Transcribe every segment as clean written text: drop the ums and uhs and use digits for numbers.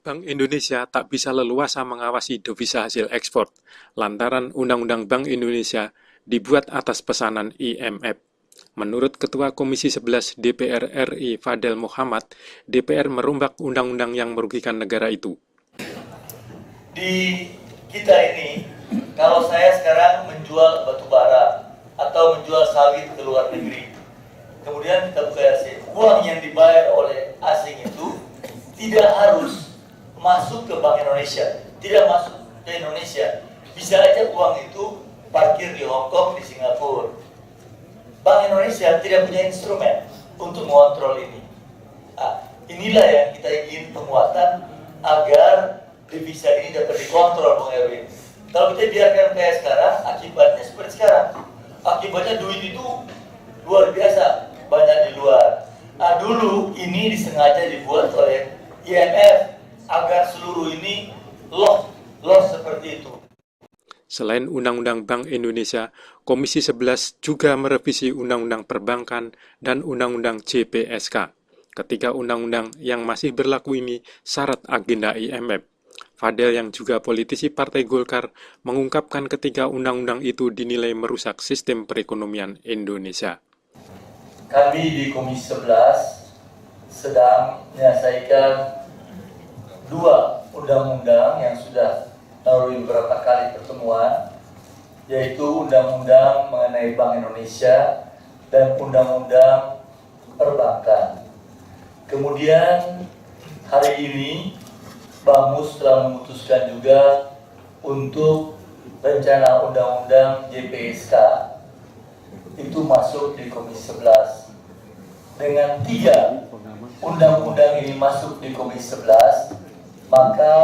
Bank Indonesia tak bisa leluasa mengawasi devisa hasil ekspor lantaran Undang-Undang Bank Indonesia dibuat atas pesanan IMF. Menurut Ketua Komisi 11 DPR RI Fadel Muhammad, DPR merombak undang-undang yang merugikan negara itu. Di kita ini, kalau saya sekarang menjual batu bara atau menjual sawit ke luar negeri, kemudian kita buka hasil, uang yang dibayar oleh asing itu tidak harus masuk ke Bank Indonesia, tidak masuk ke Indonesia. Bisa aja uang itu parkir di Hong Kong, di Singapura. Bank Indonesia tidak punya instrumen untuk mengontrol ini. Nah, inilah yang kita ingin penguatan agar devisa ini dapat dikontrol, Bung Erwin. Kalau kita biarkan kayak sekarang, akibatnya seperti sekarang. Akibatnya duit itu luar biasa banyak di luar. Nah, dulu ini disengaja dibuat oleh IMF agar seluruh ini loss seperti itu. Selain Undang-Undang Bank Indonesia, Komisi 11 juga merevisi Undang-Undang Perbankan dan Undang-Undang JPSK. Ketiga undang-undang yang masih berlaku ini syarat agenda IMF. Fadel yang juga politisi Partai Golkar mengungkapkan ketiga undang-undang itu dinilai merusak sistem perekonomian Indonesia. Kami di Komisi 11 sedang menyelesaikan dua undang-undang yang sudah melalui beberapa kali pertemuan, yaitu undang-undang mengenai Bank Indonesia dan undang-undang perbankan. Kemudian hari ini Bamus telah memutuskan juga untuk rencana undang-undang JPSK itu masuk di Komisi 11. Dengan tiga undang-undang ini masuk di Komisi 11, maka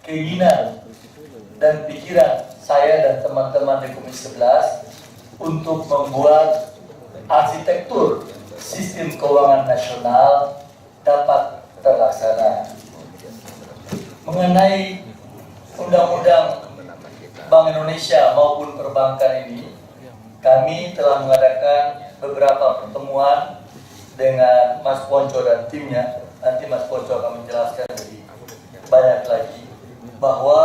keinginan dan pikiran saya dan teman-teman di Komisi 11 untuk membuat arsitektur sistem keuangan nasional dapat terlaksana. Mengenai undang-undang Bank Indonesia maupun perbankan ini, kami telah mengadakan beberapa pertemuan dengan Mas Ponco dan timnya. Nanti Mas Ponco akan menjelaskan lebih banyak lagi bahwa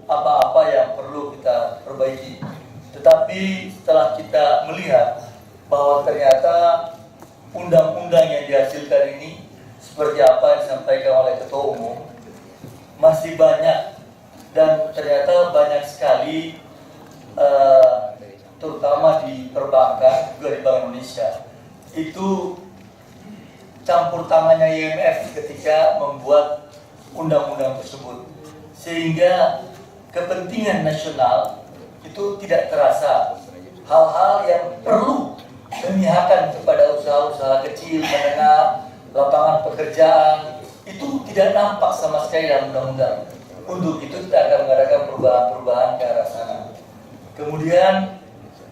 apa-apa yang perlu kita perbaiki. Tetapi setelah kita melihat bahwa ternyata undang-undang yang dihasilkan ini seperti apa yang disampaikan oleh Ketua Umum, masih banyak dan ternyata banyak sekali terutama di perbankan juga di Bank Indonesia itu campur tangannya IMF ketika membuat undang-undang tersebut, sehingga kepentingan nasional itu tidak terasa. Hal-hal yang perlu memihakan kepada usaha-usaha kecil, menengah, lapangan pekerjaan itu tidak nampak sama sekali dalam undang-undang. Untuk itu kita akan mengadakan perubahan-perubahan ke arah sana. Kemudian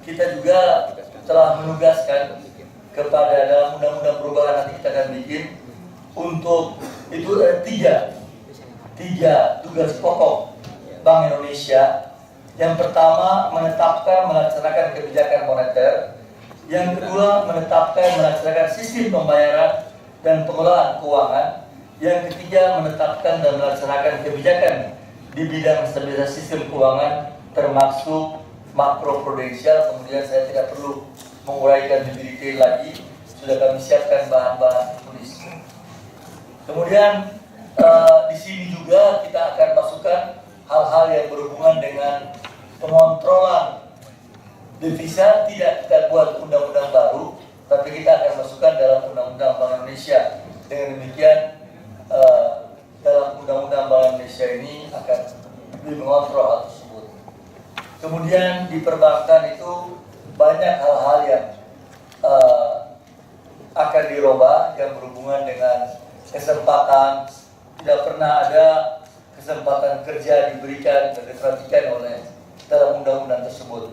kita juga telah menugaskan kepada dalam undang-undang perubahan nanti kita akan bikin untuk itu ada tiga tugas pokok Bank Indonesia. Yang pertama menetapkan melaksanakan kebijakan moneter, yang kedua menetapkan melaksanakan sistem pembayaran dan pengelolaan keuangan, yang ketiga menetapkan dan melaksanakan kebijakan di bidang stabilitas sistem keuangan termasuk makroprudensial. Kemudian saya tidak perlu menguraikan lebih detail lagi, sudah kami siapkan bahan-bahan tulis. Kemudian di sini juga kita akan masukkan hal-hal yang berhubungan dengan pengontrolan devisa. Tidak kita buat undang-undang baru, tapi kita akan masukkan dalam undang-undang Bank Indonesia. Dengan demikian dalam undang-undang Bank Indonesia ini akan lebih mengontrol hal tersebut. Kemudian di perbankan itu banyak hal-hal yang akan dirubah yang berhubungan dengan kesempatan. Tidak pernah ada kesempatan kerja diberikan dan diperhatikan oleh dalam undang-undang tersebut.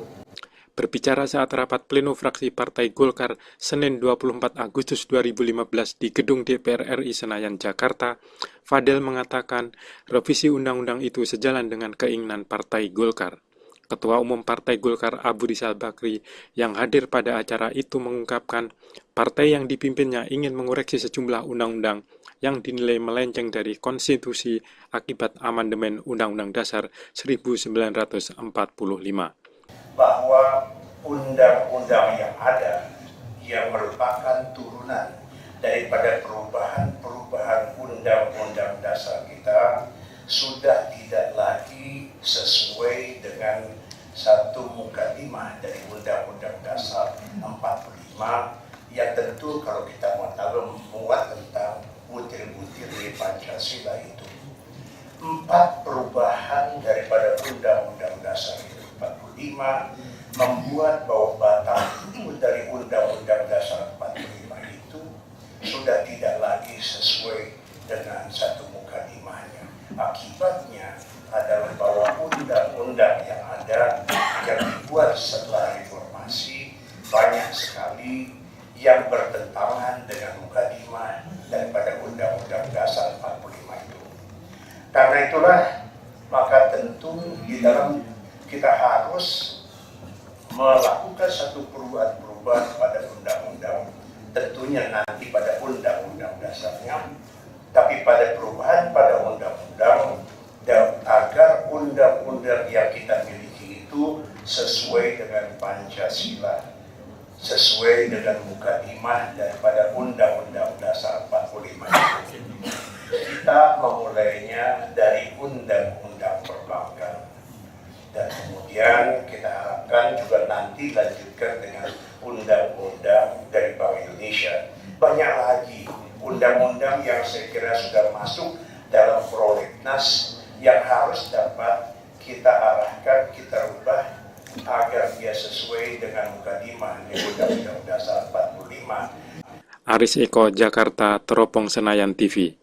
Berbicara saat rapat pleno fraksi Partai Golkar Senin 24 Agustus 2015 di Gedung DPR RI Senayan, Jakarta, Fadel mengatakan revisi undang-undang itu sejalan dengan keinginan Partai Golkar. Ketua Umum Partai Golkar Abu Rizal Bakri yang hadir pada acara itu mengungkapkan partai yang dipimpinnya ingin mengoreksi sejumlah undang-undang yang dinilai melenceng dari konstitusi akibat amandemen Undang-Undang Dasar 1945. Bahwa undang-undang yang ada yang merupakan turunan daripada perubahan undang-undang dasar kita sudah tidak lagi sesuai dengan satu mukadimah dari Undang-Undang Dasar 45 yang tentu kalau kita mau tahu memuat tentang butir-butir dari Pancasila itu. 4 perubahan daripada Undang-Undang Dasar 45 membuat bahwa batang dari Undang-Undang Dasar 45 itu sudah tidak lagi sesuai dengan satu mukadimahnya. Akibatnya adalah bahwa undang-undang yang ada yang dibuat setelah reformasi banyak sekali yang bertentangan dengan mukadimah daripada Undang-Undang Dasar 45 itu. Karena itulah maka tentu di dalam kita harus melakukan satu perubahan pada undang-undang, tentunya nanti pada undang-undang dasarnya, tapi pada perubahan pada undang-undang agar undang-undang yang kita miliki itu sesuai dengan Pancasila, sesuai dengan mukadimah daripada Undang-Undang Dasar 45 itu. Kita memulainya dari Undang-Undang Perbankan dan kemudian kita harapkan juga nanti lanjutkan dengan Undang-Undang dari Bank Indonesia. Banyak lagi undang-undang yang saya kira sudah masuk dalam prolegnas yang harus dapat kita arahkan, kita rubah agar dia sesuai dengan mukadimah di Undang-Undang Dasar 45. Aris Eko, Jakarta, Teropong Senayan TV.